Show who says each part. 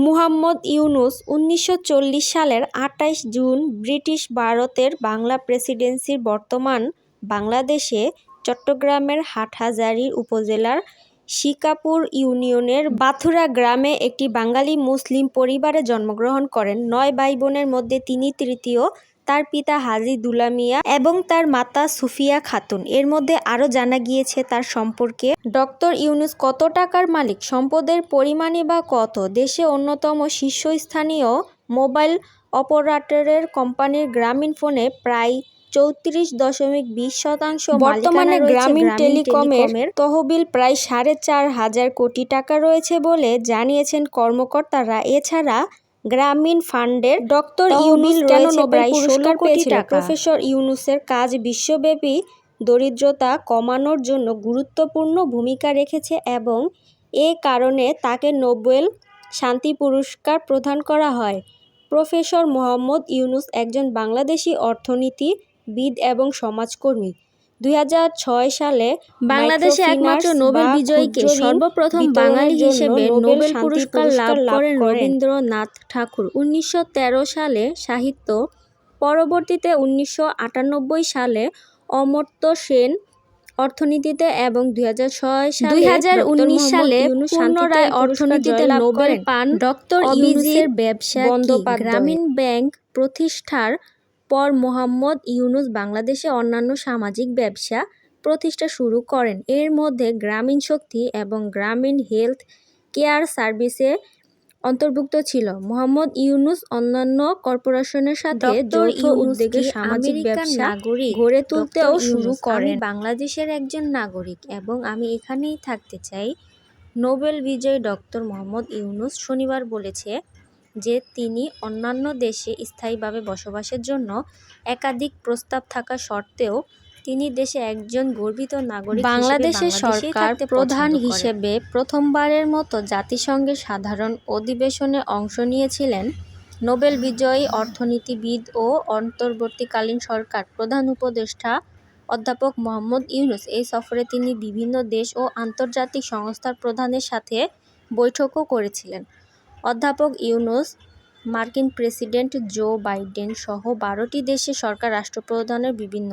Speaker 1: মুহাম্মদ ইউনূস ১৯৪০ সালের ২৮ June British ভারতের বাংলা প্রেসিডেন্সির বর্তমান বাংলাদেশে চট্টগ্রামের হাটহাজারী উপজেলার শিকারপুর ইউনিয়নের বাথুরা গ্রামে একটি বাঙালি মুসলিম পরিবারে জন্মগ্রহণ করেন। ৯ ভাই-বোনের মধ্যে তিনি তৃতীয়। তার পিতা হাজী দুলা মিয়া এবং তার মাতা সুফিয়া খাতুন। এর মধ্যে আরও জানা গিয়েছে তার সম্পর্কে। ডক্টর ইউনূস কত টাকার মালিক? সম্পদের পরিমাণই বা কত? দেশে অন্যতম শীর্ষস্থানীয় মোবাইল অপারেটরের কোম্পানি গ্রামীণফোনে প্রায় ৩৪.২০% বর্তমানে গ্রামীণ টেলিকমের তহবিল প্রায় ৪,৫০০ কোটি টাকা রয়েছে বলে জানিয়েছেন কর্মকর্তারা। এছাড়া গ্রামীণ ফান্ডের ডক্টর ইউনূস কেন নোবেল পুরস্কার পেয়েছিলেন? প্রফেসর ইউনূসের কাজ বিশ্বব্যাপী দরিদ্রতা কমানোর জন্য গুরুত্বপূর্ণ ভূমিকা রেখেছে এবং এ কারণে তাকে নোবেল শান্তি পুরস্কার প্রদান করা হয়। প্রফেসর মোহাম্মদ ইউনূস একজন বাংলাদেশি অর্থনীতিবিদ এবং সমাজকর্মী। ২০০৬ সালে বাংলাদেশে একমাত্র নোবেল বিজয়ীকে সর্বপ্রথম বাঙালি হিসেবে নোবেল পুরস্কার লাভ করেন রবীন্দ্রনাথ ঠাকুর ১৯১৩ সালে সাহিত্য। পরবর্তীতে ১৯৯৮ সালে অমর্ত্য সেন অর্থনীতিতে এবং ২০১৯ সালে পুনরায় অর্থনীতিতে নোবেল পান ডক্টর ইউনূসের ব্যবসা বন্দ্যোপাধ্যায়। গ্রামীণ ব্যাংক প্রতিষ্ঠার পর মোহাম্মদ ইউনূস বাংলাদেশে অন্যান্য সামাজিক ব্যবসা প্রতিষ্ঠা শুরু করেন। এর মধ্যে গ্রামীণ শক্তি এবং গ্রামীণ হেলথ কেয়ার সার্ভিসে অন্তর্ভুক্ত ছিল। মোহাম্মদ ইউনূস অন্যান্য কর্পোরেশনের সাথে যৌথ উদ্যোগে সামাজিক ব্যবসা গড়ে তুলতেও শুরু করেন। আমি বাংলাদেশের একজন নাগরিক এবং আমি এখানেই থাকতে চাই। নোবেল বিজয়ী ডক্টর মোহাম্মদ ইউনূস শনিবার বলেছে যে তিনি অন্যান্য দেশে স্থায়ীভাবে বসবাসের জন্য একাধিক প্রস্তাব থাকা সত্ত্বেও তিনি দেশে একজন গর্বিত নাগরিক হিসেবে বাংলাদেশের সরকার প্রধান হিসেবে প্রথমবারের মতো জাতিসংঘের সাধারণ অধিবেশনে অংশ নিয়েছিলেন। নোবেল বিজয়ী অর্থনীতিবিদ ও অন্তর্বর্তীকালীন সরকার প্রধান উপদেষ্টা অধ্যাপক মোহাম্মদ ইউনূস এই সফরে তিনি বিভিন্ন দেশ ও আন্তর্জাতিক সংস্থার প্রধানদের সাথে বৈঠকও করেছিলেন। অধ্যাপক ইউনূস মার্কিন প্রেসিডেন্ট জো বাইডেন সহ ১২টি দেশের সরকার রাষ্ট্রপ্রধানের বিভিন্ন